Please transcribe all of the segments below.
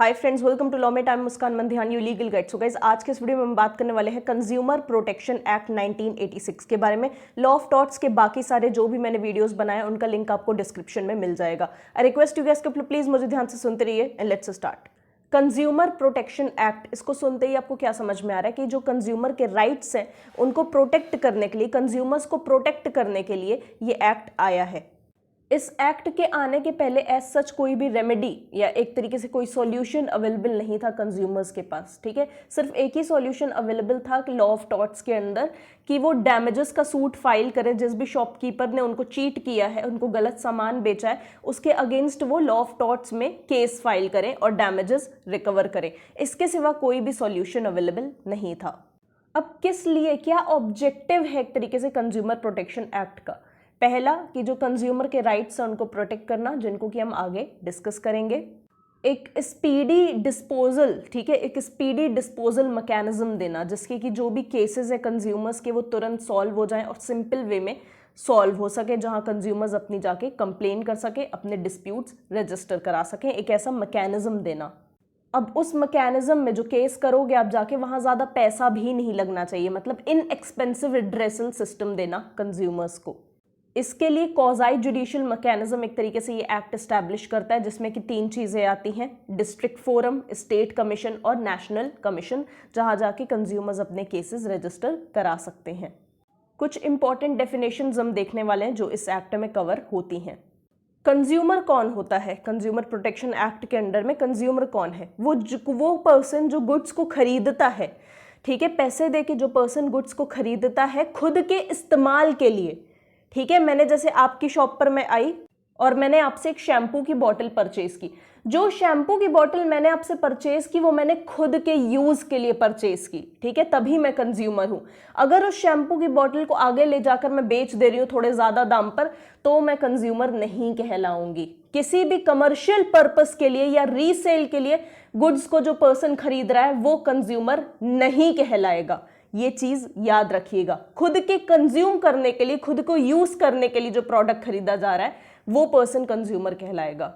Hi friends, welcome to law mate. I am Muskan Mandhian, you legal guide. So guys, आज के इस video में हम बात करने वाले हैं कंज्यूमर प्रोटेक्शन एक्ट 1986 के बारे में। लॉ ऑफ टॉर्ट्स के बाकी सारे जो भी मैंने वीडियोस बनाए उनका लिंक आपको डिस्क्रिप्शन में मिल जाएगा। आई रिक्वेस्ट यू गाइस कि प्लीज मुझे ध्यान से सुनते रहिए and let's start. Consumer protection act, इसको सुनते ही आपको क्या समझ में आ रहा है कि जो कंज्यूमर के राइट्स हैं उनको प्रोटेक्ट करने के लिए, कंज्यूमर्स को प्रोटेक्ट करने के लिए ये एक्ट आया है। इस एक्ट के आने के पहले एज सच कोई भी रेमेडी या एक तरीके से कोई सॉल्यूशन अवेलेबल नहीं था कंज्यूमर्स के पास। ठीक है, सिर्फ एक ही सॉल्यूशन अवेलेबल था लॉ ऑफ टॉर्ट्स के अंदर कि वो डैमेजेस का सूट फाइल करें। जिस भी शॉपकीपर ने उनको चीट किया है, उनको गलत सामान बेचा है, उसके अगेंस्ट वो लॉ ऑफ टॉर्ट्स में केस फाइल करें और डैमेजेस रिकवर करें। इसके सिवा कोई भी सॉल्यूशन अवेलेबल नहीं था। अब किस लिए, क्या ऑब्जेक्टिव है एक तरीके से कंज्यूमर प्रोटेक्शन एक्ट का? पहला कि जो कंज्यूमर के राइट्स हैं उनको प्रोटेक्ट करना, जिनको कि हम आगे डिस्कस करेंगे। एक स्पीडी डिस्पोजल, ठीक है, एक स्पीडी डिस्पोजल मैकेनिज्म देना जिसके कि जो भी केसेस है कंज्यूमर्स के वो तुरंत सॉल्व हो जाएं और सिंपल वे में सॉल्व हो सके, जहां कंज्यूमर्स अपनी जाके कंप्लेन कर सके, अपने डिस्प्यूट्स रजिस्टर करा सकें। एक ऐसा मैकेनिज्म देना। अब उस मैकेनिज्म में जो केस करोगे आप जाके, वहां ज़्यादा पैसा भी नहीं लगना चाहिए, मतलब इनएक्सपेंसिव रिड्रेसल सिस्टम देना कंज्यूमर्स को। इसके लिए कॉजाई जुडिशियल मैकेनिज्म एक तरीके से ये एक्ट एस्टैब्लिश करता है, जिसमें कि 3 चीज़ें आती हैं: डिस्ट्रिक्ट फोरम, स्टेट कमीशन और नेशनल कमीशन, जहां जाके कंज्यूमर्स अपने केसेस रजिस्टर करा सकते हैं। कुछ इंपॉर्टेंट डेफिनेशंस हम देखने वाले हैं जो इस एक्ट में कवर होती हैं। कंज्यूमर कौन होता है? कंज्यूमर प्रोटेक्शन एक्ट के अंडर में कंज्यूमर कौन है? वो पर्सन जो गुड्स को खरीदता है, ठीक है, पैसे दे के जो पर्सन गुड्स को खरीदता है खुद के इस्तेमाल के लिए। ठीक है, मैंने जैसे आपकी शॉप पर मैं आई और मैंने आपसे एक शैम्पू की बोतल परचेज की। जो शैम्पू की बोतल मैंने आपसे परचेज की वो मैंने खुद के यूज के लिए परचेज की, ठीक है, तभी मैं कंज्यूमर हूं। अगर उस शैम्पू की बोतल को आगे ले जाकर मैं बेच दे रही हूं थोड़े ज्यादा दाम पर, तो मैं कंज्यूमर नहीं कहलाऊंगी। किसी भी कमर्शियल पर्पस के लिए या रीसेल के लिए गुड्स को जो पर्सन खरीद रहा है वो कंज्यूमर नहीं कहलाएगा। ये चीज याद रखिएगा। खुद के कंज्यूम करने के लिए, खुद को यूज करने के लिए जो प्रोडक्ट खरीदा जा रहा है वो पर्सन कंज्यूमर कहलाएगा।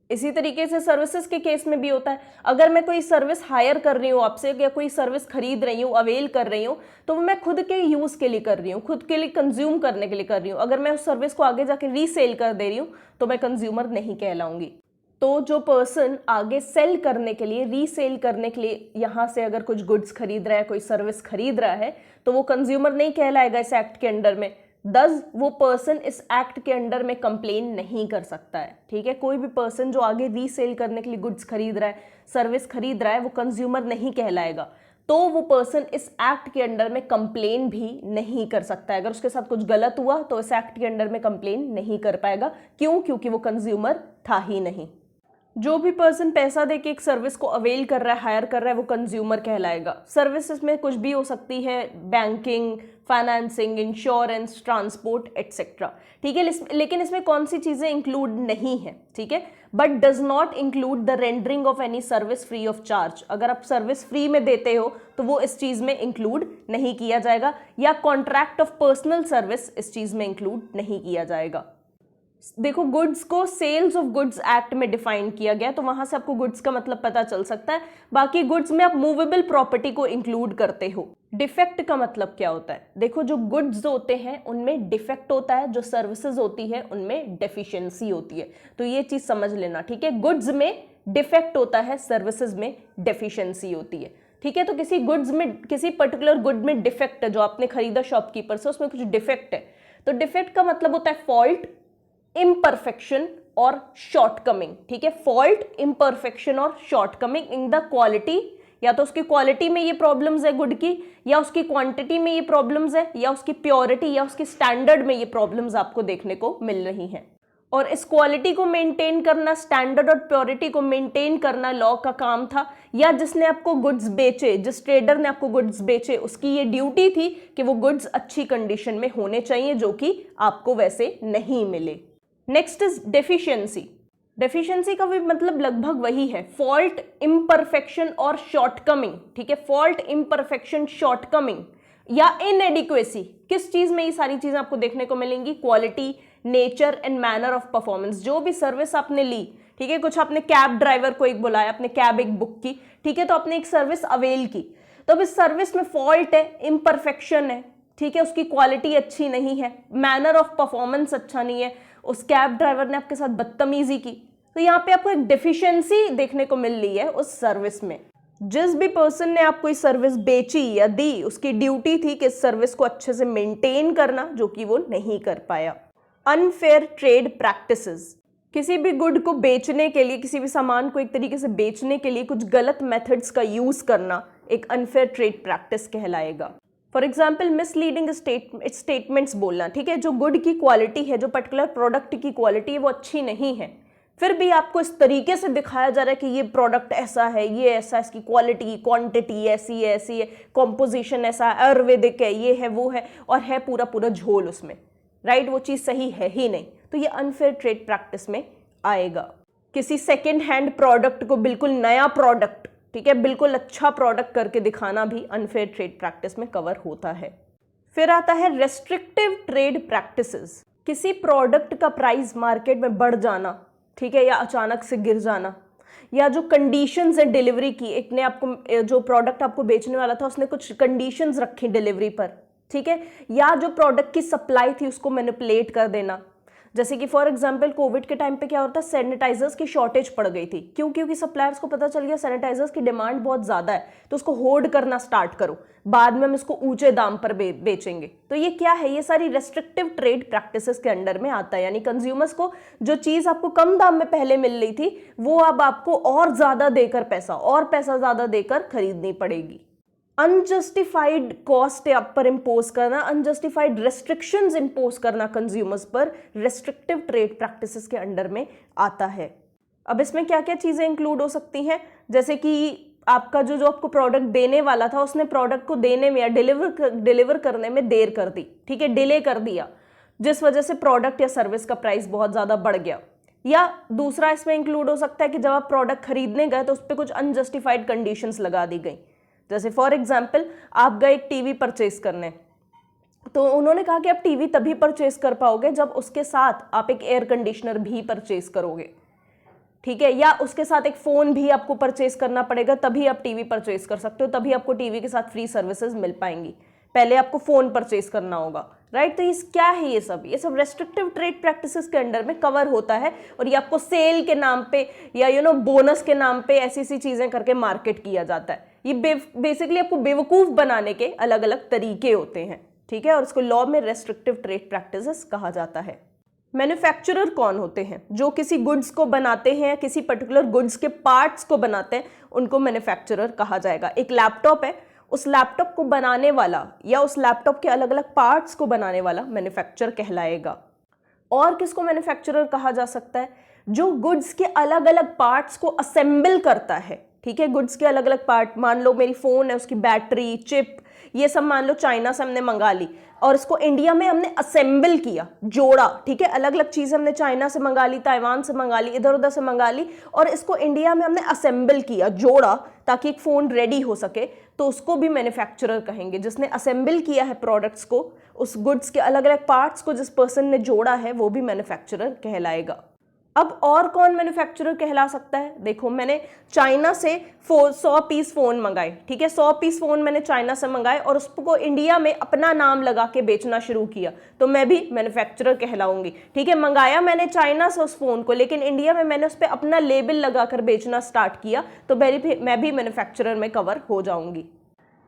इसी तरीके से सर्विसेज के केस में भी होता है। अगर मैं कोई सर्विस हायर कर रही हूँ आपसे या कोई सर्विस खरीद रही हूँ, अवेल कर रही हूँ, तो मैं खुद के यूज के लिए कर रही हूँ, खुद के लिए कंज्यूम करने के लिए कर रही हूँ। अगर मैं उस सर्विस को आगे जाके रीसेल कर दे रही हूँ तो मैं कंज्यूमर नहीं कहलाऊंगी। तो जो पर्सन आगे सेल करने के लिए, रीसेल करने के लिए यहाँ से अगर कुछ गुड्स खरीद रहा है, कोई सर्विस खरीद रहा है, तो वो कंज्यूमर नहीं कहलाएगा इस एक्ट के अंडर में। दस वो पर्सन इस एक्ट के अंडर में कंप्लेन नहीं कर सकता है। ठीक है, कोई भी पर्सन जो आगे रीसेल करने के लिए गुड्स खरीद रहा है, सर्विस खरीद रहा है, वो कंज्यूमर नहीं कहलाएगा। तो वो पर्सन इस एक्ट के अंडर में कंप्लेन भी नहीं कर सकता है। अगर उसके साथ कुछ गलत हुआ तो इस एक्ट के अंडर में कंप्लेन नहीं कर पाएगा। क्यों? क्योंकि वो कंज्यूमर था ही नहीं। जो भी पर्सन पैसा देके एक सर्विस को अवेल कर रहा है, हायर कर रहा है, वो कंज्यूमर कहलाएगा। सर्विसेज में कुछ भी हो सकती है, banking, financing, insurance, transport etcetera. ठीक है, लेकिन इसमें कौन सी चीजें इंक्लूड नहीं है? ठीक है, but does not include the rendering of any service free of charge. अगर आप सर्विस फ्री में देते हो तो वो इस चीज में इंक्लूड नहीं किया जाएगा, या कॉन्ट्रैक्ट ऑफ पर्सनल सर्विस इस चीज में इंक्लूड नहीं किया जाएगा। देखो, गुड्स को सेल्स ऑफ गुड्स एक्ट में डिफाइन किया गया, तो वहां से आपको गुड्स का मतलब पता चल सकता है। बाकी गुड्स में आप मूवेबल प्रॉपर्टी को इंक्लूड करते हो। डिफेक्ट का मतलब क्या होता है? देखो, जो गुड्स होते हैं उनमें डिफेक्ट होता है, जो सर्विसेज होती है उनमें डेफिशिएंसी होती है। तो ये चीज समझ लेना, ठीक है, गुड्स में डिफेक्ट होता है, सर्विसेज में डेफिशिएंसी होती है। ठीक है, तो किसी गुड्स में, किसी पर्टिकुलर गुड में डिफेक्ट है, जो आपने खरीदा शॉपकीपर से, उसमें कुछ डिफेक्ट है, तो डिफेक्ट का मतलब होता है फॉल्ट, इम्परफेक्शन और शॉर्टकमिंग। ठीक है, फॉल्ट, इम्परफेक्शन और शॉर्टकमिंग इन द क्वालिटी, या तो उसकी क्वालिटी में ये प्रॉब्लम्स है गुड की, या उसकी क्वांटिटी में ये प्रॉब्लम्स है, या उसकी प्योरिटी या उसकी स्टैंडर्ड में ये प्रॉब्लम्स आपको देखने को मिल रही हैं। और इस क्वालिटी को मेंटेन करना, स्टैंडर्ड और प्योरिटी को मेंटेन करना लॉ का काम था, या जिसने आपको गुड्स बेचे, जिस ट्रेडर ने आपको गुड्स बेचे, उसकी ये ड्यूटी थी कि वो गुड्स अच्छी कंडीशन में होने चाहिए, जो कि आपको वैसे नहीं मिले। Next is deficiency. डेफिशिएंसी का भी मतलब लगभग वही है, फॉल्ट, इम्परफेक्शन और शॉर्टकमिंग। ठीक है, फॉल्ट, इम्परफेक्शन, शॉर्टकमिंग या इनएडिक्वेसी। किस चीज में ये सारी चीजें आपको देखने को मिलेंगी? Quality, nature and manner of performance. जो भी सर्विस आपने ली, ठीक है, कुछ आपने कैब ड्राइवर को एक बुलाया, अपने कैब एक बुक की, ठीक है, तो आपने एक सर्विस अवेल की, तो अब इस सर्विस में फॉल्ट है, इम्परफेक्शन है, ठीक है, उसकी क्वालिटी अच्छी नहीं है, मैनर ऑफ परफॉर्मेंस अच्छा नहीं है, उस कैब ड्राइवर ने आपके साथ बदतमीजी की, तो यहाँ पे आपको एक डिफिशियंसी देखने को मिल रही है उस सर्विस में। जिस भी पर्सन ने आपको इस सर्विस बेची या दी, उसकी ड्यूटी थी कि इस सर्विस को अच्छे से मेंटेन करना, जो कि वो नहीं कर पाया। अनफेयर ट्रेड प्रैक्टिसेस, किसी भी गुड को बेचने के लिए, किसी भी सामान को एक तरीके से बेचने के लिए कुछ गलत मेथड्स का यूज करना एक अनफेयर ट्रेड प्रैक्टिस कहलाएगा। फॉर एग्जाम्पल मिसलीडिंग स्टेटमेंट्स बोलना, ठीक है, जो गुड की क्वालिटी है, जो पर्टिकुलर प्रोडक्ट की क्वालिटी है वो अच्छी नहीं है, फिर भी आपको इस तरीके से दिखाया जा रहा है कि ये प्रोडक्ट ऐसा है, ये ऐसा, इसकी क्वालिटी क्वांटिटी ऐसी है, कॉम्पोजिशन ऐसा है, आयुर्वेदिक है, ये है वो है, और है पूरा पूरा झोल उसमें, राइट, वो चीज़ सही है ही नहीं, तो ये अनफेयर ट्रेड प्रैक्टिस में आएगा। किसी सेकेंड हैंड प्रोडक्ट को बिल्कुल नया प्रोडक्ट, ठीक है, बिल्कुल अच्छा प्रोडक्ट करके दिखाना भी अनफेयर ट्रेड प्रैक्टिस में कवर होता है। फिर आता है रेस्ट्रिक्टिव ट्रेड प्रैक्टिसेस, किसी प्रोडक्ट का प्राइस मार्केट में बढ़ जाना, ठीक है, या अचानक से गिर जाना, या जो कंडीशंस है डिलीवरी की, एक ने आपको जो प्रोडक्ट आपको बेचने वाला था उसने कुछ कंडीशंस रखी डिलीवरी पर, ठीक है, या जो प्रोडक्ट की सप्लाई थी उसको मैनिपुलेट कर देना। जैसे कि फॉर एग्जांपल कोविड के टाइम पे क्या होता है, सैनिटाइजर्स की शॉर्टेज पड़ गई थी, क्योंकि सप्लायर्स को पता चल गया सैनिटाइजर्स की डिमांड बहुत ज़्यादा है, तो उसको होल्ड करना स्टार्ट करो, बाद में हम इसको ऊंचे दाम पर बेचेंगे। तो ये क्या है, ये सारी रेस्ट्रिक्टिव ट्रेड प्रैक्टिसेस के अंडर में आता है, यानी कंज्यूमर्स को जो चीज़ आपको कम दाम में पहले मिल रही थी वो अब आपको और ज़्यादा देकर और पैसा ज़्यादा देकर खरीदनी पड़ेगी। अनजस्टिफाइड कॉस्ट आप पर इम्पोज करना, अनजस्टिफाइड रेस्ट्रिक्शंस इम्पोज करना कंज्यूमर्स पर रेस्ट्रिक्टिव ट्रेड प्रैक्टिसेस के अंडर में आता है। अब इसमें क्या क्या चीज़ें इंक्लूड हो सकती हैं, जैसे कि आपका जो आपको प्रोडक्ट देने वाला था उसने प्रोडक्ट को देने में या डिलीवर करने में देर कर दी, ठीक है, डिले कर दिया, जिस वजह से प्रोडक्ट या सर्विस का प्राइस बहुत ज़्यादा बढ़ गया। या दूसरा इसमें इंक्लूड हो सकता है कि जब आप प्रोडक्ट खरीदने गए तो उस पर कुछ अनजस्टिफाइड कंडीशंस लगा दी गई। जैसे फॉर एग्जाम्पल आप गए एक टीवी परचेज करने, तो उन्होंने कहा कि आप टीवी तभी परचेज कर पाओगे जब उसके साथ आप एक एयर कंडीशनर भी परचेज करोगे, ठीक है, या उसके साथ एक फ़ोन भी आपको परचेज करना पड़ेगा, तभी आप टीवी परचेज कर सकते हो, तभी आपको टीवी के साथ फ्री सर्विसेज मिल पाएंगी, पहले आपको फ़ोन परचेज करना होगा, राइट। तो इस क्या है, ये सब रेस्ट्रिक्टिव ट्रेड प्रैक्टिसेस के अंडर में कवर होता है, और ये आपको सेल के नाम पे या बोनस के नाम पे ऐसी चीज़ें करके मार्केट किया जाता है। ये बेसिकली आपको बेवकूफ़ बनाने के अलग अलग तरीके होते हैं, ठीक है, और इसको लॉ में रेस्ट्रिक्टिव ट्रेड प्रैक्टिसेस कहा जाता है। मैन्युफैक्चरर कौन होते हैं, जो किसी गुड्स को बनाते हैं, किसी पर्टिकुलर गुड्स के पार्ट्स को बनाते हैं, उनको मैन्युफैक्चरर कहा जाएगा। एक लैपटॉप है, उस लैपटॉप को बनाने वाला या उस लैपटॉप के अलग अलग पार्ट्स को बनाने वाला मैन्युफैक्चरर कहलाएगा। और किसको मैन्युफैक्चरर कहा जा सकता है, जो गुड्स के अलग अलग पार्ट्स को असेंबल करता है, ठीक है, गुड्स के अलग अलग पार्ट, मान लो मेरी फ़ोन है, उसकी बैटरी, चिप, ये सब मान लो चाइना से हमने मंगा ली और इसको इंडिया में हमने असेंबल किया, जोड़ा, ठीक है, अलग अलग चीज़ें हमने चाइना से मंगा ली, ताइवान से मंगा ली, इधर उधर से मंगा ली, और इसको इंडिया में हमने असेंबल किया, जोड़ा, ताकि एक फ़ोन रेडी हो सके, तो उसको भी मैन्युफैक्चरर कहेंगे। जिसने असेंबल किया है प्रोडक्ट्स को, उस गुड्स के अलग अलग पार्ट्स को जिस पर्सन ने जोड़ा है, वो भी मैन्युफैक्चरर कहलाएगा। अब और कौन मैन्युफैक्चरर कहला सकता है, देखो मैंने चाइना से 100 पीस फ़ोन मंगाए, ठीक है, 100 पीस फ़ोन मैंने चाइना से मंगाए और उसको इंडिया में अपना नाम लगा के बेचना शुरू किया, तो मैं भी मैन्युफैक्चरर कहलाऊंगी, ठीक है। मंगाया मैंने चाइना से उस फ़ोन को, लेकिन इंडिया में मैंने उस पर अपना लेबल लगाकर बेचना स्टार्ट किया, तो मैं भी मैन्युफैक्चरर में कवर हो जाऊंगी।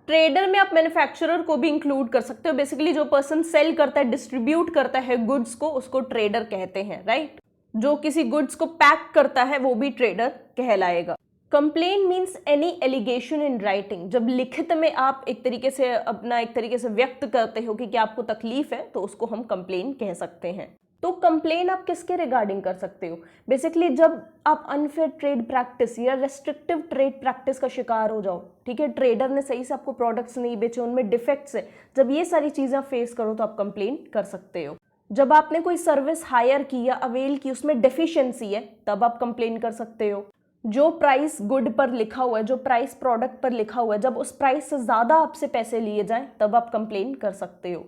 ट्रेडर में आप मैन्युफैक्चरर को भी इंक्लूड कर सकते हो। बेसिकली जो पर्सन सेल करता है, डिस्ट्रीब्यूट करता है गुड्स को, उसको ट्रेडर कहते हैं, राइट। जो किसी गुड्स को पैक करता है वो भी ट्रेडर कहलाएगा। Complain means any allegation in writing, जब लिखित में आप एक तरीके से व्यक्त करते हो कि क्या आपको तकलीफ है, तो उसको हम कंप्लेन कह सकते हैं। तो कंप्लेन आप किसके रिगार्डिंग कर सकते हो, बेसिकली जब आप अनफेयर ट्रेड प्रैक्टिस या रेस्ट्रिक्टिव ट्रेड प्रैक्टिस का शिकार हो जाओ, ठीक है, ट्रेडर ने सही से आपको प्रोडक्ट्स नहीं बेचे, उनमें डिफेक्ट्स है, जब ये सारी चीज़ें फेस करो तो आप कंप्लेन कर सकते हो। जब आपने कोई सर्विस हायर की या अवेल की, उसमें डेफिशिएंसी है, तब आप कंप्लेन कर सकते हो। जो प्राइस गुड पर लिखा हुआ है, जो प्राइस प्रोडक्ट पर लिखा हुआ है, जब उस प्राइस से ज़्यादा आपसे पैसे लिए जाएं, तब आप कंप्लेन कर सकते हो।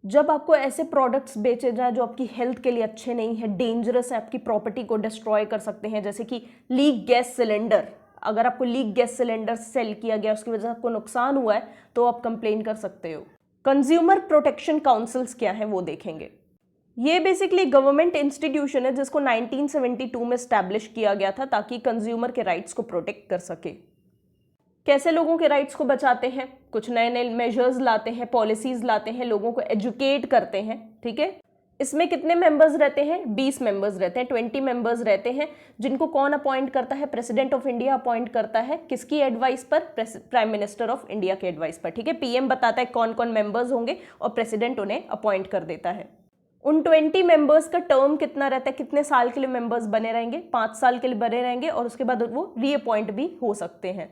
जब आपको ऐसे प्रोडक्ट्स बेचे जाए जो आपकी हेल्थ के लिए अच्छे नहीं है, डेंजरस है, आपकी प्रॉपर्टी को डिस्ट्रॉय कर सकते हैं, जैसे कि लीक गैस सिलेंडर। अगर आपको लीक गैस सिलेंडर सेल किया गया, उसकी वजह से आपको नुकसान हुआ है, तो आप कंप्लेन कर सकते हो। कंज्यूमर प्रोटेक्शन काउंसिल्स क्या है वो देखेंगे। ये बेसिकली गवर्नमेंट इंस्टीट्यूशन है जिसको 1972 में स्टैब्लिश किया गया था ताकि कंज्यूमर के राइट्स को प्रोटेक्ट कर सके। कैसे लोगों के राइट्स को बचाते हैं, कुछ नए नए मेजर्स लाते हैं, पॉलिसीज लाते हैं, लोगों को एजुकेट करते हैं, ठीक है। इसमें कितने मेंबर्स रहते हैं? 20 मेंबर्स रहते हैं, 20 मेंबर्स रहते हैं, जिनको कौन अपॉइंट करता है? प्रेसिडेंट ऑफ इंडिया अपॉइंट करता है। किसकी एडवाइस पर? प्राइम मिनिस्टर ऑफ इंडिया के एडवाइस पर, ठीक है। पीएम बताता है कौन कौन मेंबर्स होंगे और प्रेसिडेंट उन्हें अपॉइंट कर देता है। उन 20 मेंबर्स का टर्म कितना रहता है, कितने साल के लिए मेंबर्स बने रहेंगे? 5 साल के लिए बने रहेंगे और उसके बाद वो रीअपॉइंट भी हो सकते हैं।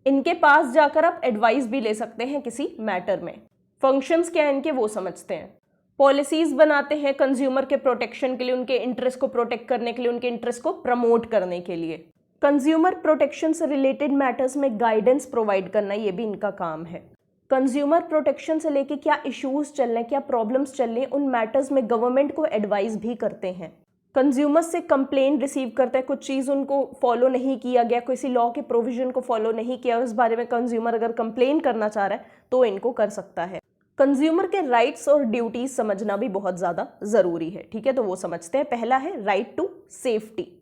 इनके पास जाकर आप एडवाइस भी ले सकते हैं किसी मैटर में। फंक्शंस क्या है इनके वो समझते हैं। पॉलिसीज बनाते हैं कंज्यूमर के प्रोटेक्शन के लिए, उनके इंटरेस्ट को प्रोटेक्ट करने के लिए, उनके इंटरेस्ट को प्रमोट करने के लिए। कंज्यूमर प्रोटेक्शन से रिलेटेड मैटर्स में गाइडेंस प्रोवाइड करना, ये भी इनका काम है। कंज्यूमर प्रोटेक्शन से लेके क्या इश्यूज चल रहे हैं, क्या प्रॉब्लम्स चल रही हैं, उन मैटर्स में गवर्नमेंट को एडवाइस भी करते हैं। कंज्यूमर्स से कंप्लेन रिसीव करते हैं, कुछ चीज़ उनको फॉलो नहीं किया गया, किसी लॉ के प्रोविजन को फॉलो नहीं किया, उस बारे में कंज्यूमर अगर कंप्लेन करना चाह रहा है तो इनको कर सकता है। कंज्यूमर के राइट्स और ड्यूटीज समझना भी बहुत ज़्यादा ज़रूरी है, ठीक है। तो वो समझते हैं। पहला है राइट टू सेफ्टी।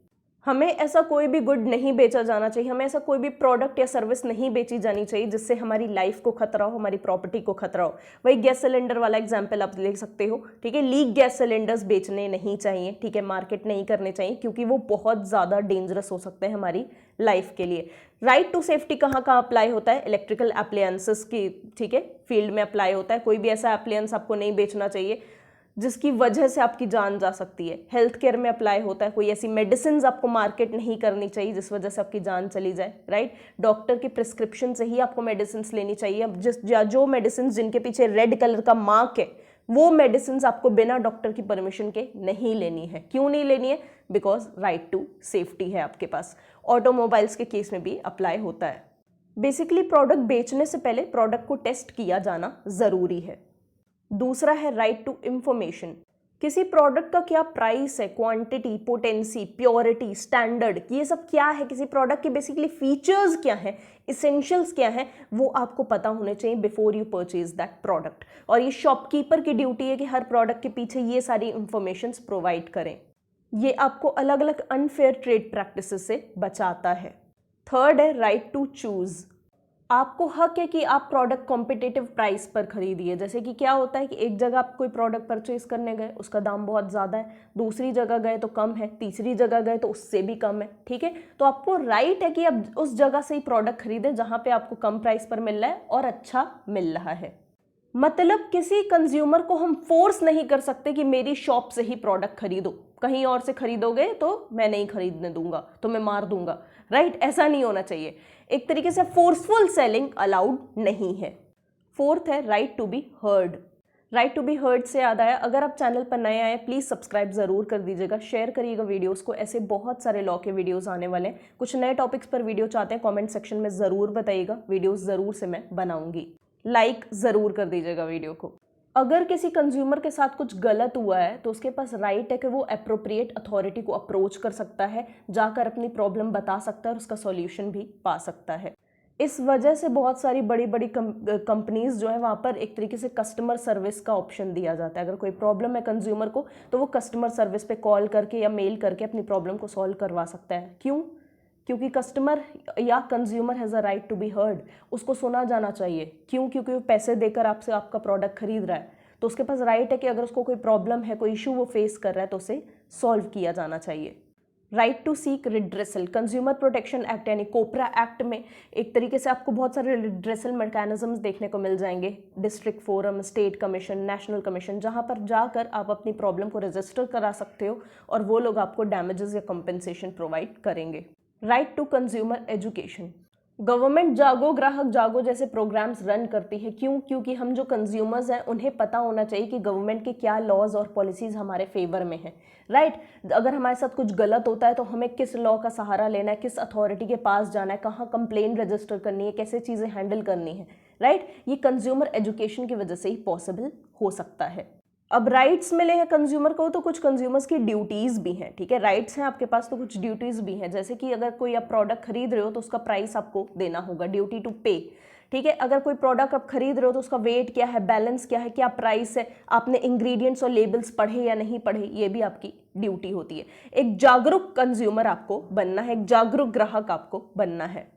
हमें ऐसा कोई भी गुड नहीं बेचा जाना चाहिए, हमें ऐसा कोई भी प्रोडक्ट या सर्विस नहीं बेची जानी चाहिए जिससे हमारी लाइफ को खतरा हो, हमारी प्रॉपर्टी को खतरा हो। वही गैस सिलेंडर वाला एग्जांपल आप ले सकते हो, ठीक है। लीक गैस सिलेंडर्स बेचने नहीं चाहिए, ठीक है, मार्केट नहीं करने चाहिए, क्योंकि वो बहुत ज़्यादा डेंजरस हो सकते हैं हमारी लाइफ के लिए। राइट टू सेफ्टी कहाँ कहाँ अप्लाई होता है? इलेक्ट्रिकल एप्लायंसेस की, ठीक है, फील्ड में अप्लाई होता है। कोई भी ऐसा एप्लायंस आपको नहीं बेचना चाहिए जिसकी वजह से आपकी जान जा सकती है। हेल्थ केयर में अप्लाई होता है। कोई ऐसी मेडिसिन आपको मार्केट नहीं करनी चाहिए जिस वजह से आपकी जान चली जाए, राइट। डॉक्टर की प्रिस्क्रिप्शन से ही आपको मेडिसिन लेनी चाहिए। अब जो मेडिसिन जिनके पीछे रेड कलर का मार्क है, वो मेडिसिन आपको बिना डॉक्टर की परमिशन के नहीं लेनी है। क्यों नहीं लेनी है? बिकॉज राइट टू सेफ्टी है आपके पास। ऑटोमोबाइल्स के केस में भी अप्लाई होता है। बेसिकली प्रोडक्ट बेचने से पहले प्रोडक्ट को टेस्ट किया जाना जरूरी है। दूसरा है राइट टू इंफॉर्मेशन। किसी प्रोडक्ट का क्या प्राइस है, क्वांटिटी, पोटेंसी, प्योरिटी, स्टैंडर्ड, ये सब क्या है, किसी प्रोडक्ट के बेसिकली फीचर्स क्या हैं, इसेंशियल्स क्या हैं, वो आपको पता होने चाहिए before you purchase that product. और ये शॉपकीपर की ड्यूटी है कि हर प्रोडक्ट के पीछे ये सारी इंफॉर्मेशन प्रोवाइड करें। ये आपको अलग अलग अनफेयर ट्रेड प्रैक्टिसेस से बचाता है। थर्ड है राइट टू चूज। आपको हक है कि आप प्रोडक्ट कॉम्पिटिटिव प्राइस पर खरीदिए। जैसे कि क्या होता है कि एक जगह आप कोई प्रोडक्ट परचेज करने गए, उसका दाम बहुत ज़्यादा है, दूसरी जगह गए तो कम है, तीसरी जगह गए तो उससे भी कम है, ठीक है। तो आपको राइट है कि आप उस जगह से ही प्रोडक्ट खरीदें जहाँ पे आपको कम प्राइस पर मिल रहा है और अच्छा मिल रहा है। मतलब किसी कंज्यूमर को हम फोर्स नहीं कर सकते कि मेरी शॉप से ही प्रोडक्ट खरीदो, कहीं और से खरीदोगे तो मैं नहीं खरीदने दूंगा, तो मैं मार दूंगा, राइट। ऐसा नहीं होना चाहिए। एक तरीके से फोर्सफुल सेलिंग अलाउड नहीं है। फोर्थ है right to be heard. Right to be heard से याद आया, अगर आप चैनल पर नए आए प्लीज़ सब्सक्राइब ज़रूर कर दीजिएगा, शेयर करिएगा वीडियोस को। ऐसे बहुत सारे लॉ के वीडियोस आने वाले हैं। कुछ नए टॉपिक्स पर वीडियो चाहते हैं कमेंट सेक्शन में ज़रूर बताइएगा, वीडियोस ज़रूर से मैं बनाऊंगी। लाइक ज़रूर कर दीजिएगा वीडियो को। अगर किसी कंज्यूमर के साथ कुछ गलत हुआ है तो उसके पास राइट है कि वो अप्रोप्रिएट अथॉरिटी को अप्रोच कर सकता है, जाकर अपनी प्रॉब्लम बता सकता है और उसका सॉल्यूशन भी पा सकता है। इस वजह से बहुत सारी बड़ी बड़ी कंपनीज जो है वहाँ पर एक तरीके से कस्टमर सर्विस का ऑप्शन दिया जाता है। अगर कोई प्रॉब्लम है कंज्यूमर को तो वो कस्टमर सर्विस पे कॉल करके या मेल करके अपनी प्रॉब्लम को सॉल्व करवा सकता है। क्यों? क्योंकि कस्टमर या consumer has a right to be heard. उसको सुना जाना चाहिए। क्यों? क्योंकि वो पैसे देकर आपसे आपका प्रोडक्ट खरीद रहा है, तो उसके पास राइट है कि अगर उसको कोई प्रॉब्लम है, कोई इशू वो फेस कर रहा है तो उसे सॉल्व किया जाना चाहिए। Right to seek redressal. Consumer protection act यानी कोपरा एक्ट में एक तरीके से आपको बहुत सारे रिड्रेसल मैकेनिज्म्स देखने को मिल जाएंगे। District forum, state commission, national commission, जहां पर जाकर आप अपनी प्रॉब्लम को रजिस्टर करा सकते हो और वो लोग आपको डैमेजेस या कंपेंसेशन प्रोवाइड करेंगे। Right to consumer education. Government Jago Grahak जागो जैसे प्रोग्राम्स रन करती है, क्यों? क्योंकि हम जो कंज्यूमर्स हैं उन्हें पता होना चाहिए कि गवर्नमेंट के क्या लॉज और पॉलिसीज हमारे फेवर में हैं, राइट? अगर हमारे साथ कुछ गलत होता है तो हमें किस लॉ का सहारा लेना है, किस अथॉरिटी के पास जाना है, कहाँ कंप्लेन रजिस्टर करनी है, कैसे चीज़ें हैंडल करनी है, राइट? ये कंज्यूमर एजुकेशन की वजह से ही पॉसिबल हो सकता है। अब राइट्स मिले हैं कंज्यूमर को, तो कुछ कंज्यूमर्स की ड्यूटीज भी हैं, ठीक है? राइट्स हैं आपके पास तो कुछ ड्यूटीज भी हैं, जैसे कि अगर कोई आप प्रोडक्ट खरीद रहे हो तो उसका प्राइस आपको देना होगा, ड्यूटी टू पे, ठीक है? अगर कोई प्रोडक्ट आप खरीद रहे हो तो उसका वेट क्या है, बैलेंस क्या है, क्या प्राइस है, आपने इंग्रेडिएंट्स और लेबल्स पढ़े या नहीं पढ़े, ये भी आपकी ड्यूटी होती है। एक जागरूक कंज्यूमर आपको बनना है, एक जागरूक ग्राहक आपको बनना है।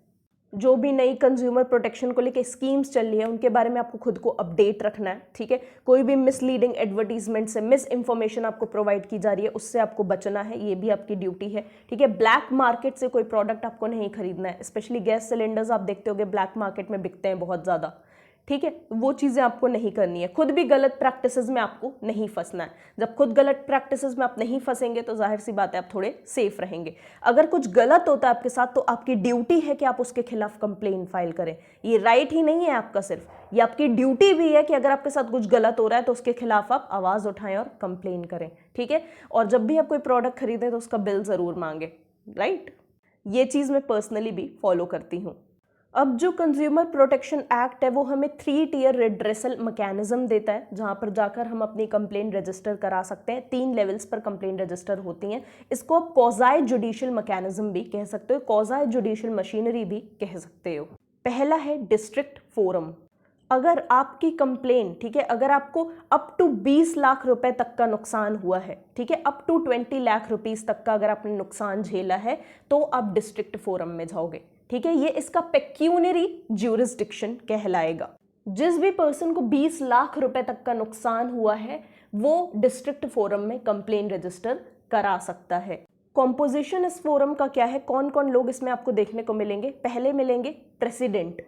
जो भी नई कंज्यूमर प्रोटेक्शन को लेके स्कीम्स चल रही है उनके बारे में आपको खुद को अपडेट रखना है, ठीक है? कोई भी मिसलीडिंग एडवर्टीजमेंट से, मिस इन्फॉर्मेशन आपको प्रोवाइड की जा रही है उससे आपको बचना है, ये भी आपकी ड्यूटी है, ठीक है? ब्लैक मार्केट से कोई प्रोडक्ट आपको नहीं खरीदना है, स्पेशली गैस सिलेंडर्स आप देखते होंगे ब्लैक मार्केट में बिकते हैं बहुत ज़्यादा, ठीक है? वो चीज़ें आपको नहीं करनी है। खुद भी गलत प्रैक्टिसेस में आपको नहीं फंसना है। जब खुद गलत प्रैक्टिसेस में आप नहीं फंसेंगे तो जाहिर सी बात है आप थोड़े सेफ रहेंगे। अगर कुछ गलत होता है आपके साथ तो आपकी ड्यूटी है कि आप उसके खिलाफ कंप्लेन फाइल करें। ये राइट ही नहीं है आपका सिर्फ, ये आपकी ड्यूटी भी है कि अगर आपके साथ कुछ गलत हो रहा है तो उसके खिलाफ आप आवाज़ उठाएं और कंप्लेन करें, ठीक है? और जब भी आप कोई प्रोडक्ट खरीदें तो उसका बिल ज़रूर मांगे, राइट? ये चीज़ मैं पर्सनली भी फॉलो करती हूँ। अब जो कंज्यूमर प्रोटेक्शन एक्ट है वो हमें 3 टियर रिड्रेसल मैकेनिज्म देता है, जहां पर जाकर हम अपनी कंप्लेंट रजिस्टर करा सकते हैं। 3 लेवल्स पर कंप्लेंट रजिस्टर होती हैं। इसको आप क्वाज़ी जुडिशियल मैकेनिज्म भी कह सकते हो, क्वाज़ी जुडिशियल मशीनरी भी कह सकते हो। पहला है डिस्ट्रिक्ट फोरम। अगर आपकी कंप्लेन, ठीक है, अगर आपको अप टू 20 लाख रुपए तक का नुकसान हुआ है, ठीक है, अप टू 20 लाख रुपीस तक का अगर आपने नुकसान झेला है तो आप डिस्ट्रिक्ट फोरम में जाओगे, ठीक है? ये इसका पेक्यूनरी ज्यूरिसडिक्शन कहलाएगा। जिस भी पर्सन को 20 लाख रुपए तक का नुकसान हुआ है वो डिस्ट्रिक्ट फोरम में कंप्लेन रजिस्टर करा सकता है। कॉम्पोजिशन इस फोरम का क्या है, कौन कौन लोग इसमें आपको देखने को मिलेंगे? पहले मिलेंगे प्रेसिडेंट।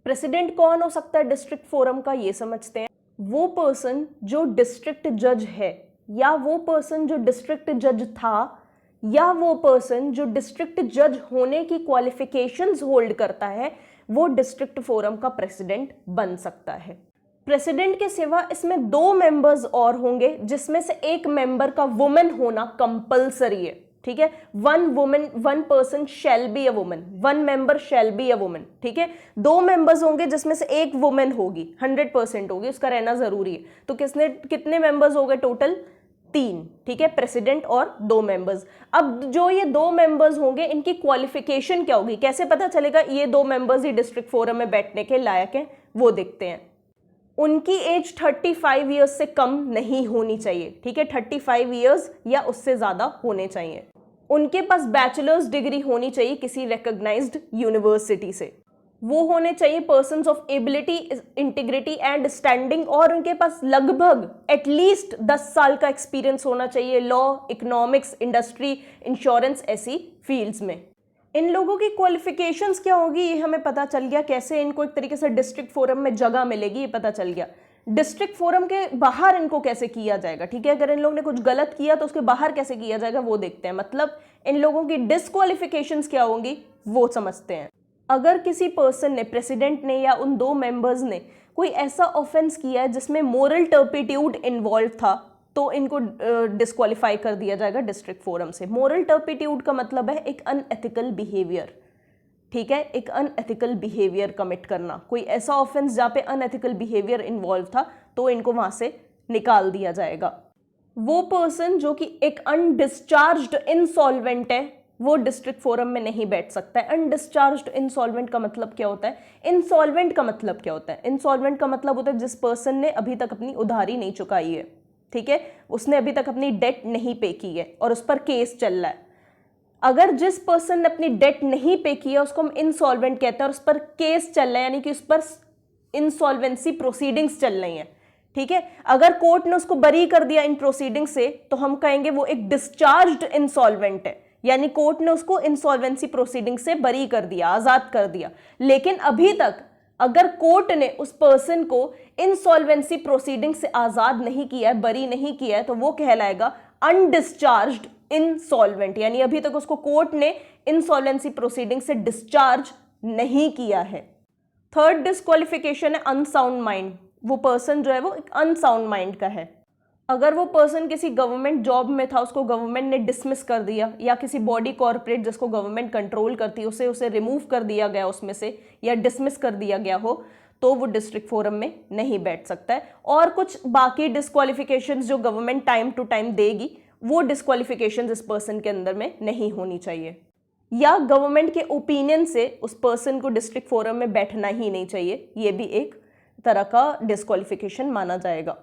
प्रेसिडेंट कौन हो सकता है डिस्ट्रिक्ट फोरम का, ये समझते हैं। वो पर्सन जो डिस्ट्रिक्ट जज है, या वो पर्सन जो डिस्ट्रिक्ट जज था, या वो पर्सन जो डिस्ट्रिक्ट जज होने की क्वालिफिकेशंस होल्ड करता है, वो डिस्ट्रिक्ट फोरम का प्रेसिडेंट बन सकता है। प्रेसिडेंट के सिवा इसमें 2 मेंबर्स और होंगे, जिसमें से एक मेंबर का वुमेन होना कंपलसरी है, ठीक है? 1 person shall be a woman, 1 member shall be a woman, ठीक है? 2 मेंबर्स होंगे जिसमें से एक वुमेन होगी, 100% होगी, उसका रहना जरूरी है। तो कितने मेंबर्स हो गए टोटल? 3, ठीक है? प्रेसिडेंट और 2 मेंबर्स। अब जो ये 2 मेंबर्स होंगे इनकी क्वालिफिकेशन क्या होगी, कैसे पता चलेगा ये 2 मेंबर्स ही डिस्ट्रिक्ट फोरम में बैठने के लायक हैं? वो देखते हैं। उनकी एज 35 ईयर्स से कम नहीं होनी चाहिए, ठीक है? 35 ईयर्स या उससे ज्यादा होने चाहिए। उनके पास बैचलर्स डिग्री होनी चाहिए किसी रिकॉग्नाइज्ड यूनिवर्सिटी से। वो होने चाहिए persons of ability, integrity and standing, और उनके पास लगभग एटलीस्ट 10 साल का एक्सपीरियंस होना चाहिए लॉ, इकोनॉमिक्स, इंडस्ट्री, इंश्योरेंस ऐसी फील्ड्स में। इन लोगों की क्वालिफिकेशंस क्या होगी ये हमें पता चल गया। कैसे इनको एक तरीके से डिस्ट्रिक्ट फोरम में जगह मिलेगी ये पता चल गया। डिस्ट्रिक्ट फोरम के बाहर इनको कैसे किया जाएगा, ठीक है? अगर इन लोगों ने कुछ गलत किया तो उसके बाहर कैसे किया जाएगा वो देखते हैं। मतलब इन लोगों की डिस्क्वालिफिकेशंस क्या होंगी वो समझते हैं। अगर किसी पर्सन ने, प्रेसिडेंट ने या उन 2 मेंबर्स ने कोई ऐसा ऑफेंस किया है जिसमें मोरल टर्पिट्यूड इन्वॉल्व था तो इनको डिस्क्वालीफाई कर दिया जाएगा डिस्ट्रिक्ट फोरम से। मोरल टर्पिट्यूड का मतलब है एक अनएथिकल बिहेवियर, ठीक है? एक अनएथिकल बिहेवियर कमिट करना, कोई ऐसा ऑफेंस जहाँ पे अनएथिकल बिहेवियर इन्वॉल्व था तो इनको वहां से निकाल दिया जाएगा। वो पर्सन जो कि एक अनडिस्चार्ज्ड इंसॉल्वेंट है वो डिस्ट्रिक्ट फोरम में नहीं बैठ सकता है। अनडिस्चार्ज्ड इंसॉल्वेंट का मतलब क्या होता है? इंसॉल्वेंट का मतलब क्या होता है? इंसॉल्वेंट का मतलब होता है जिस पर्सन ने अभी तक अपनी उधारी नहीं चुकाई है, ठीक है? उसने अभी तक अपनी डेट नहीं पे की है और उस पर केस चल रहा है। अगर जिस पर्सन ने अपनी डेट नहीं पे की है उसको हम इंसॉल्वेंट कहते हैं और उस पर केस चल रहा है, यानी कि उस पर इंसॉल्वेंसी प्रोसीडिंग्स चल रही हैं, ठीक है? अगर कोर्ट ने उसको बरी कर दिया इन प्रोसीडिंग से तो हम कहेंगे वो एक डिस्चार्ज्ड इंसॉल्वेंट है, यानी कोर्ट ने उसको इंसॉल्वेंसी प्रोसीडिंग से बरी कर दिया, आजाद कर दिया। लेकिन अभी तक अगर कोर्ट ने उस पर्सन को इंसॉल्वेंसी प्रोसीडिंग से आजाद नहीं किया है, बरी नहीं किया है, तो वो कहलाएगा अनडिस्चार्ज्ड इंसॉल्वेंट, यानी अभी तक उसको कोर्ट ने इंसॉल्वेंसी प्रोसीडिंग से डिस्चार्ज नहीं किया है। थर्ड डिस्क्वालिफिकेशन है अनसाउंड माइंड। वो पर्सन जो है वो एक अनसाउंड माइंड का है। अगर वो पर्सन किसी गवर्नमेंट जॉब में था, उसको गवर्नमेंट ने डिसमिस कर दिया, या किसी बॉडी कॉर्पोरेट जिसको गवर्नमेंट कंट्रोल करती है उसे रिमूव कर दिया गया उसमें से, या डिसमिस कर दिया गया हो, तो वो डिस्ट्रिक्ट फोरम में नहीं बैठ सकता है। और कुछ बाकी डिस्क्वालिफिकेशंस जो गवर्नमेंट टाइम टू टाइम देगी, वो डिस्क्वालिफिकेशंस इस पर्सन के अंदर में नहीं होनी चाहिए, या गवर्नमेंट के ओपिनियन से उस पर्सन को डिस्ट्रिक्ट फोरम में बैठना ही नहीं चाहिए। ये भी एक तरह का डिस्क्वालिफिकेशन माना जाएगा।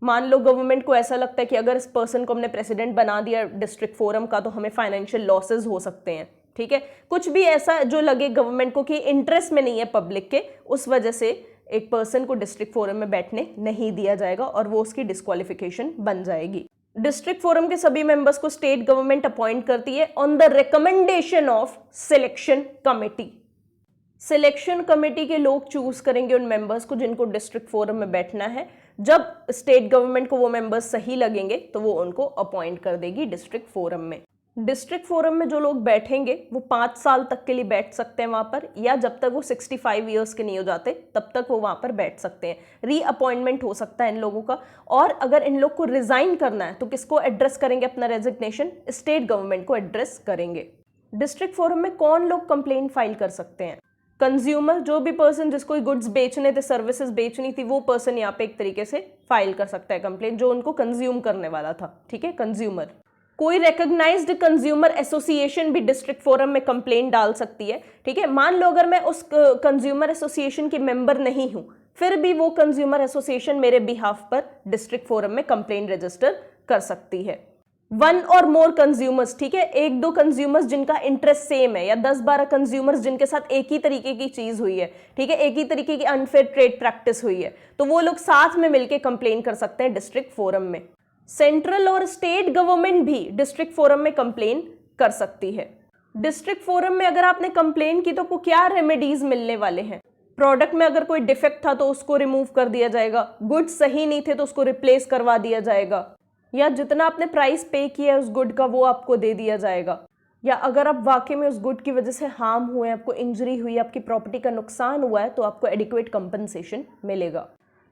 मान लो गवर्नमेंट को ऐसा लगता है कि अगर इस पर्सन को हमने प्रेसिडेंट बना दिया डिस्ट्रिक्ट फोरम का तो हमें फाइनेंशियल लॉसेस हो सकते हैं, ठीक है, कुछ भी ऐसा जो लगे गवर्नमेंट को कि इंटरेस्ट में नहीं है पब्लिक के, उस वजह से एक पर्सन को डिस्ट्रिक्ट फोरम में बैठने नहीं दिया जाएगा और वो उसकी डिस्क्वालिफिकेशन बन जाएगी। डिस्ट्रिक्ट फोरम के सभी मेंबर्स को स्टेट गवर्नमेंट अपॉइंट करती है on the recommendation of selection committee. Selection committee के लोग चूज करेंगे उन मेंबर्स को जिनको डिस्ट्रिक्ट फोरम में बैठना है। जब स्टेट गवर्नमेंट को वो मेंबर्स सही लगेंगे तो वो उनको अपॉइंट कर देगी डिस्ट्रिक्ट फोरम में। डिस्ट्रिक्ट फोरम में जो लोग बैठेंगे वो 5 साल तक के लिए बैठ सकते हैं वहां पर, या जब तक वो 65 ईयर्स के नहीं हो जाते तब तक वो वहां पर बैठ सकते हैं। रीअपॉइंटमेंट हो सकता है इन लोगों का। और अगर इन लोग को रिजाइन करना है तो किसको एड्रेस करेंगे अपना रेजिग्नेशन? स्टेट गवर्नमेंट को एड्रेस करेंगे। डिस्ट्रिक्ट फोरम में कौन लोग कंप्लेंट फाइल कर सकते हैं? कंज्यूमर, जो भी पर्सन जिसको गुड्स बेचने थे, सर्विसेज बेचनी थी, वो पर्सन यहाँ पे एक तरीके से फाइल कर सकता है कंप्लेंट, जो उनको कंज्यूम करने वाला था, ठीक है, कंज्यूमर। कोई रिकॉग्नाइज्ड कंज्यूमर एसोसिएशन भी डिस्ट्रिक्ट फोरम में कंप्लेंट डाल सकती है, ठीक है। मान लो अगर मैं उस कंज्यूमर एसोसिएशन की मेंबर नहीं हूं, फिर भी वो कंज्यूमर एसोसिएशन मेरे बिहाफ पर डिस्ट्रिक्ट फोरम में कंप्लेंट रजिस्टर कर सकती है। 1 और मोर कंज्यूमर्स, ठीक है, 1-2 कंज्यूमर्स जिनका इंटरेस्ट सेम है, या 10-12 कंज्यूमर्स जिनके साथ एक ही तरीके की चीज हुई है, ठीक है, एक ही तरीके की अनफेयर ट्रेड प्रैक्टिस हुई है, तो वो लोग साथ में मिलकर कंप्लेन कर सकते हैं डिस्ट्रिक्ट फोरम में। सेंट्रल और स्टेट गवर्नमेंट भी डिस्ट्रिक्ट फोरम में कंप्लेन कर सकती है। डिस्ट्रिक्ट फोरम में अगर आपने कंप्लेन की तो आपको क्या रेमेडीज मिलने वाले हैं? प्रोडक्ट में अगर कोई डिफेक्ट था तो उसको रिमूव कर दिया जाएगा, गुड्स सही नहीं थे तो उसको रिप्लेस करवा दिया जाएगा, या जितना आपने प्राइस पे किया है उस गुड का वो आपको दे दिया जाएगा, या अगर आप वाकई में उस गुड की वजह से हार्म हुए, आपको इंजरी हुई, आपकी प्रॉपर्टी का नुकसान हुआ है, तो आपको एडिक्वेट कंपनसेशन मिलेगा।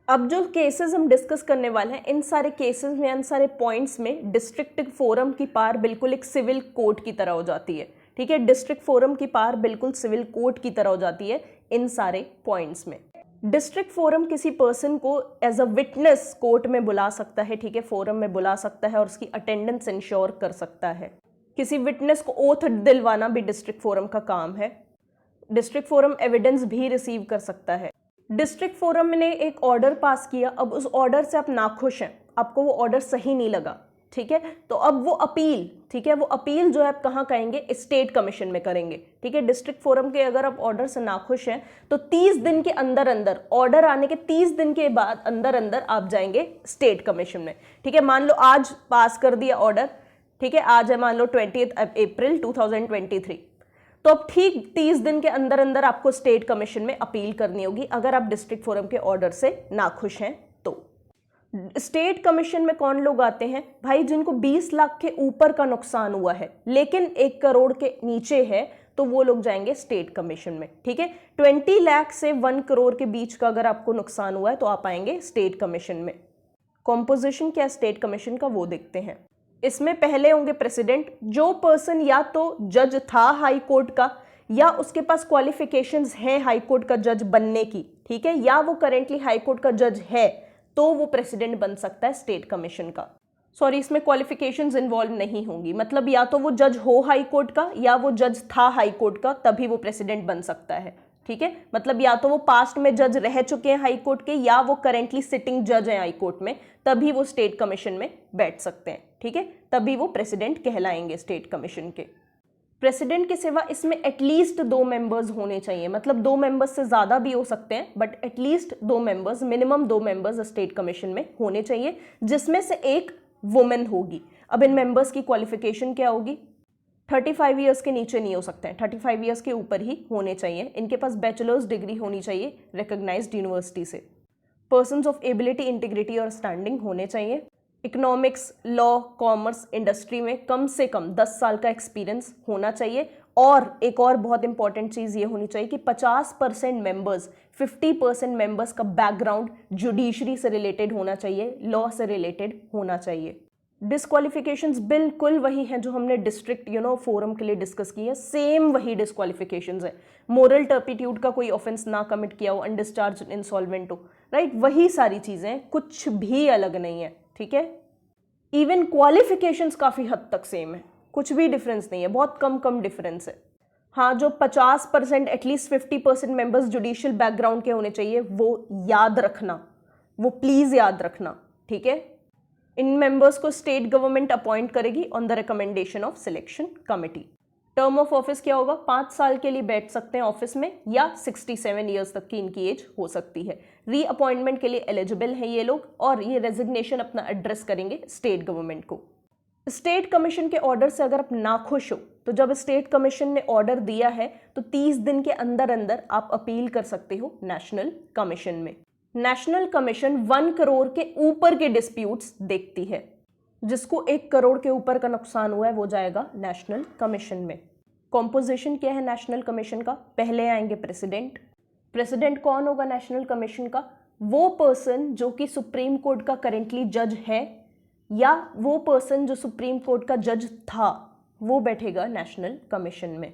अब जो केसेस हम डिस्कस करने वाले हैं, इन सारे केसेस में, इन सारे पॉइंट्स में डिस्ट्रिक्ट फोरम की पावर बिल्कुल एक सिविल कोर्ट की तरह हो जाती है, ठीक है। डिस्ट्रिक्ट फोरम की पावर बिल्कुल सिविल कोर्ट की तरह हो जाती है इन सारे पॉइंट्स में। डिस्ट्रिक्ट फोरम किसी पर्सन को एज अ विटनेस कोर्ट में बुला सकता है, ठीक है, फोरम में बुला सकता है और उसकी अटेंडेंस इंश्योर कर सकता है। किसी विटनेस को ओथ दिलवाना भी डिस्ट्रिक्ट फोरम का काम है। डिस्ट्रिक्ट फोरम एविडेंस भी रिसीव कर सकता है। डिस्ट्रिक्ट फोरम ने एक ऑर्डर पास किया, अब उस ऑर्डर से आप नाखुश हैं, आपको वो ऑर्डर सही नहीं लगा, ठीक है, तो अब वो अपील, ठीक है, वो अपील जो है आप कहाँ करेंगे? स्टेट कमीशन में करेंगे, ठीक है। डिस्ट्रिक्ट फोरम के अगर आप ऑर्डर से नाखुश हैं तो 30 दिन के अंदर अंदर, ऑर्डर आने के 30 दिन के बाद अंदर अंदर आप जाएंगे स्टेट कमीशन में, ठीक है। मान लो आज पास कर दिया ऑर्डर, ठीक है, आज है मान लो 20 अप्रैल 2023, तो अब ठीक 30 दिन के अंदर अंदर आपको स्टेट कमीशन में अपील करनी होगी अगर आप डिस्ट्रिक्ट फोरम के ऑर्डर से नाखुश हैं तो। स्टेट कमीशन में कौन लोग आते हैं? भाई जिनको 20 लाख के ऊपर का नुकसान हुआ है लेकिन 1 करोड़ के नीचे है, तो वो लोग जाएंगे स्टेट कमीशन में, ठीक है। 20 लाख से 1 करोड़ के बीच का अगर आपको नुकसान हुआ है तो आप आएंगे स्टेट कमीशन में। कॉम्पोजिशन क्या स्टेट कमीशन का वो देखते हैं। इसमें पहले होंगे प्रेसिडेंट, जो पर्सन या तो जज था हाई कोर्ट का, या उसके पास क्वालिफिकेशंस हैं हाई कोर्ट का जज बनने की, ठीक है, या वो करेंटली हाई कोर्ट का जज है, तो वो प्रेसिडेंट बन सकता है स्टेट कमीशन का। सॉरी, इसमें क्वालिफिकेशंस इन्वॉल्व नहीं होंगी, मतलब या तो वो जज हो हाई कोर्ट का या वो जज था हाई कोर्ट का, तभी वो प्रेसिडेंट बन सकता है, ठीक है। मतलब या तो वो पास्ट में जज रह चुके हैं हाई कोर्ट के, या वो करेंटली सिटिंग जज हैं हाई कोर्ट में, तभी वो स्टेट कमीशन में बैठ सकते हैं, ठीक है, तभी वो प्रेसिडेंट कहलाएंगे स्टेट कमीशन के। प्रेसिडेंट के सिवा इसमें एटलीस्ट 2 मेंबर्स होने चाहिए, मतलब 2 मेंबर्स से ज्यादा भी हो सकते हैं, but at least 2 members, minimum 2 members state commission में होने चाहिए, जिसमें से एक वुमेन होगी। अब इन मेंबर्स की क्वालिफिकेशन क्या होगी? 35 ईयर्स के नीचे नहीं हो सकते हैं, 35 ईयर्स के ऊपर ही होने चाहिए। इनके पास बैचलर्स डिग्री होनी चाहिए रिकॉग्नाइज्ड यूनिवर्सिटी से। पर्सन्स ऑफ एबिलिटी, इंटीग्रिटी और स्टैंडिंग होने चाहिए। इकोनॉमिक्स, लॉ, कॉमर्स, इंडस्ट्री में कम से कम 10 साल का एक्सपीरियंस होना चाहिए और एक और बहुत इंपॉर्टेंट चीज ये होनी चाहिए कि 50% मेंबर्स, 50% मेंबर्स का बैकग्राउंड जुडिशरी से रिलेटेड होना चाहिए, लॉ से रिलेटेड होना चाहिए। डिस्क्वालिफिकेशंस बिल्कुल वही हैं जो हमने डिस्ट्रिक्ट फोरम के लिए डिस्कस की है, सेम वही डिस्क्वालिफिकेशंस है। मोरल टर्पिट्यूड का कोई ऑफेंस ना कमिट किया हो, अनडिस्चार्ज इंसॉल्वेंट हो, राइट, वही सारी चीजें, कुछ भी अलग नहीं है, ठीक है। इवन क्वालिफिकेशंस काफी हद तक सेम है, कुछ भी डिफरेंस नहीं है, बहुत कम डिफरेंस है। हाँ, जो 50% एटलीस्ट 50% मेंबर्स जुडिशियल बैकग्राउंड के होने चाहिए, वो याद रखना, वो प्लीज याद रखना, ठीक है। इन मेंबर्स को स्टेट गवर्नमेंट अपॉइंट करेगी on the recommendation of selection committee. Term of office क्या होगा, 5 साल के लिए बैठ सकते हैं ऑफिस में, या 67 ईयर्स तक की इनकी एज हो सकती है। री अपॉइंटमेंट के लिए एलिजिबल है ये लोग, और ये रेजिग्नेशन अपना एड्रेस करेंगे स्टेट गवर्नमेंट को। स्टेट कमीशन के ऑर्डर से अगर आप नाखुश हो, तो जब स्टेट कमीशन ने ऑर्डर दिया है तो 30 दिन के अंदर अंदर आप अपील कर सकते हो नेशनल कमीशन में। नेशनल कमीशन 1 करोड़ के ऊपर के डिस्प्यूट्स देखती है। जिसको 1 करोड़ के ऊपर का नुकसान हुआ है वो जाएगा नेशनल कमीशन में। कॉम्पोजिशन क्या है नेशनल कमीशन का, पहले आएंगे प्रेसिडेंट। प्रेसिडेंट कौन होगा नेशनल कमीशन का, वो पर्सन जो कि सुप्रीम कोर्ट का करेंटली जज है, या वो पर्सन जो सुप्रीम कोर्ट का जज था, वो बैठेगा नेशनल कमीशन में।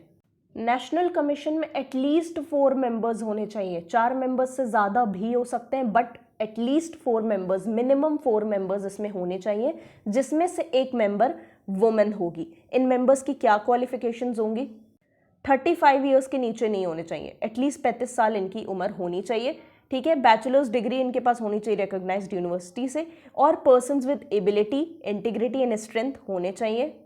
नेशनल कमीशन में एटलीस्ट 4 मेंबर्स होने चाहिए, 4 मेंबर्स से ज़्यादा भी हो सकते हैं, but at least 4 members, minimum 4 members इसमें होने चाहिए, जिसमें से एक मेंबर वुमेन होगी। इन मेंबर्स की क्या क्वालिफिकेशंस होंगी, 35 ईयर्स के नीचे नहीं होने चाहिए, एटलीस्ट 35 साल इनकी उम्र होनी चाहिए, ठीक है। बैचलर्स डिग्री इनके पास होनी चाहिए रिकॉग्नाइज्ड यूनिवर्सिटी से, और persons with ability, integrity and strength होने चाहिए।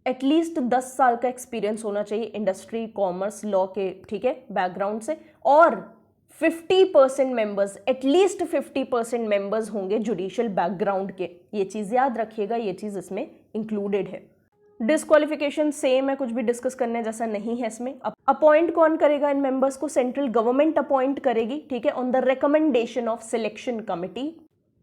एटलीस्ट 10 साल का एक्सपीरियंस होना चाहिए इंडस्ट्री, कॉमर्स, लॉ के, ठीक है, बैकग्राउंड से। और 50% मेंबर्स, एटलीस्ट 50% मेंबर्स होंगे जुडिशियल बैकग्राउंड के। ये चीज़ याद रखिएगा, ये चीज़ इसमें इंक्लूडेड है। डिस्क्वालिफिकेशन सेम है, कुछ भी डिस्कस करने जैसा नहीं है इसमें। अपॉइंट कौन करेगा इन मेंबर्स को, सेंट्रल गवर्नमेंट अपॉइंट करेगी, ठीक है, on the recommendation of selection committee.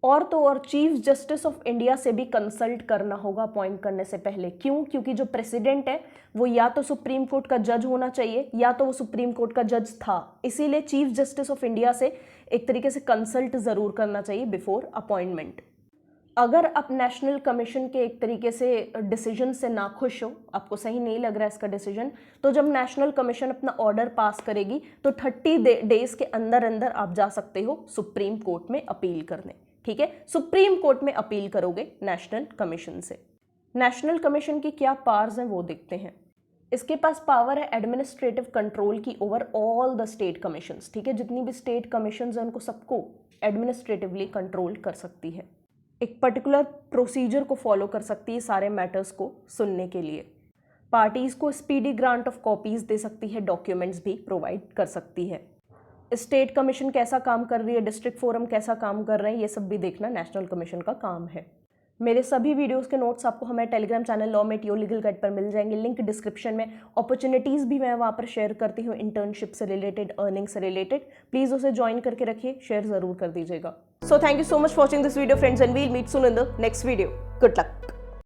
और तो और चीफ जस्टिस ऑफ इंडिया से भी कंसल्ट करना होगा अपॉइंट करने से पहले। क्यों, क्योंकि जो प्रेसिडेंट है वो या तो सुप्रीम कोर्ट का जज होना चाहिए, या तो वो सुप्रीम कोर्ट का जज था, इसीलिए चीफ जस्टिस ऑफ इंडिया से एक तरीके से कंसल्ट जरूर करना चाहिए बिफोर अपॉइंटमेंट। अगर आप नेशनल कमीशन के एक तरीके से डिसीजन से नाखुश हो, आपको सही नहीं लग रहा है इसका डिसीजन, तो जब नेशनल कमीशन अपना ऑर्डर पास करेगी तो 30 डेज के अंदर अंदर आप जा सकते हो सुप्रीम कोर्ट में अपील करने, ठीक है। सुप्रीम कोर्ट में अपील करोगे नेशनल कमीशन से। नेशनल कमीशन की क्या पावर्स हैं वो देखते हैं। इसके पास पावर है एडमिनिस्ट्रेटिव कंट्रोल की over all the state commissions, ठीक है। जितनी भी स्टेट कमीशंस हैं उनको सबको एडमिनिस्ट्रेटिवली कंट्रोल कर सकती है। एक पर्टिकुलर प्रोसीजर को फॉलो कर सकती है सारे मैटर्स को सुनने के लिए। पार्टीज को स्पीडी ग्रांट ऑफ कॉपीज दे सकती है, डॉक्यूमेंट्स भी प्रोवाइड कर सकती है। स्टेट कमीशन कैसा काम कर रही है, डिस्ट्रिक्ट फोरम कैसा काम कर रहे हैं, ये सब भी देखना नेशनल कमीशन का काम है। मेरे सभी वीडियोस के नोट्स आपको हमारे Telegram channel Law Mate your legal guide पर मिल जाएंगे, लिंक डिस्क्रिप्शन में। अपॉर्चुनिटीज़ भी मैं वहाँ पर शेयर करती हूँ, इंटर्नशिप से रिलेटेड, अर्निंग से रिलेटेड। प्लीज़ उसे ज्वाइन करके रखिए, शेयर ज़रूर कर दीजिएगा। So thank you so much for watching this video friends, and we'll meet soon in the next video. Good luck.